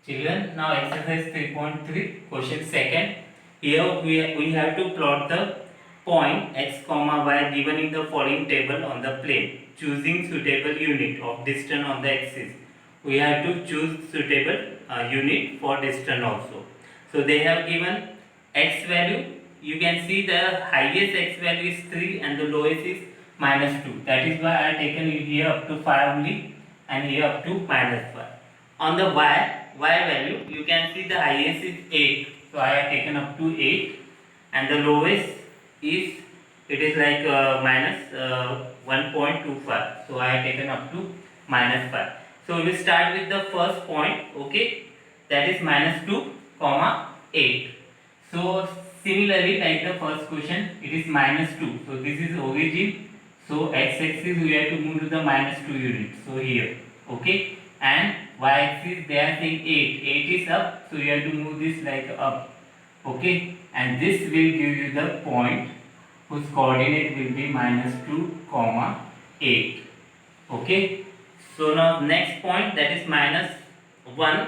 Children, now exercise 3.3, question second. Here we have to plot the point x comma y given in the following table on the plane, choosing suitable unit of distance on the axis. We have to choose suitable unit for distance also. So they have given x value. You can see the highest x value is 3 and the lowest is -2. That is why I have taken here up to 5 only and here up to -5. On the y value, you can see the highest is 8. So I have taken up to 8 and the lowest is, it is like minus 1.25. So I have taken up to -5. So we will start with the first point, okay, that is -2, 8. So similarly like the first question, it is -2. So this is origin. So x-axis we have to move to the -2 unit. So here, okay, and y-axis they are saying 8. 8 is up, so you have to move this like up, okay, and this will give you the point whose coordinate will be -2, 8. Okay, so now next point, that is -1,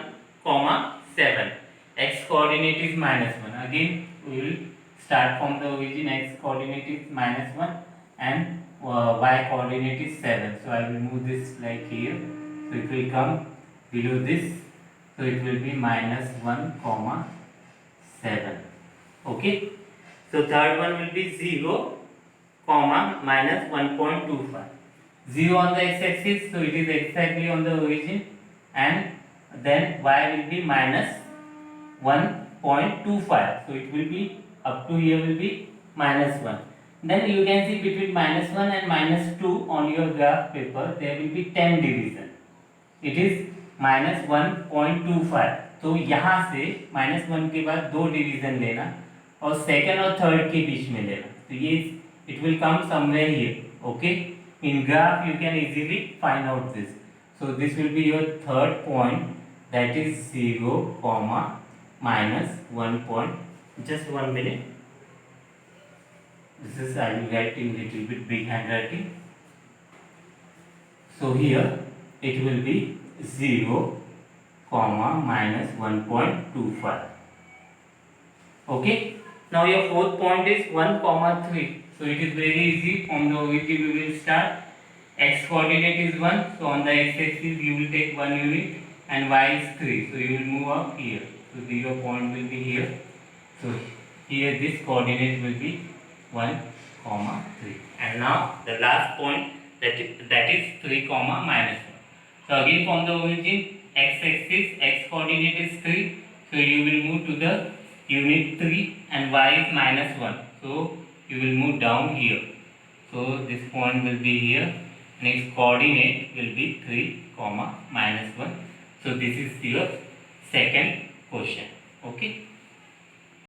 7. X coordinate is -1. Again we will start from the origin. X coordinate is -1 and y coordinate is 7. So I will move this like here. So it will come below this. So it will be -1, 7. Okay. So third one will be 0, -1.25. 0 on the x-axis, so it is exactly on the origin, and then y will be -1.25. So it will be up to here will be -1. Then you can see between -1 and -2 on your graph paper there will be 10 division. It is -1.25. तो यहाँ से -1 के बाद 2 division लेना और second और third के बीच में लेना. तो ये it will come somewhere here. Okay, in graph you can easily find out this. So this will be your third point, that is 0, -1 point. Just 1 minute. This is, I will write in little bit big handwriting. So here it will be 0, -1.25. Okay. Now your fourth point is 1, 3. So it is very easy. From the origin we will start. X coordinate is 1. So on the x-axis you will take 1 unit and y is 3. So you will move up here. So your point will be here. So here this coordinate will be 1, 3. And now the last point, that is 3, -1. So again from the origin, x-axis, x coordinate is 3. So you will move to the unit 3 and y is -1. So you will move down here. So this point will be here and its coordinate will be 3, -1. So this is your second question. Okay.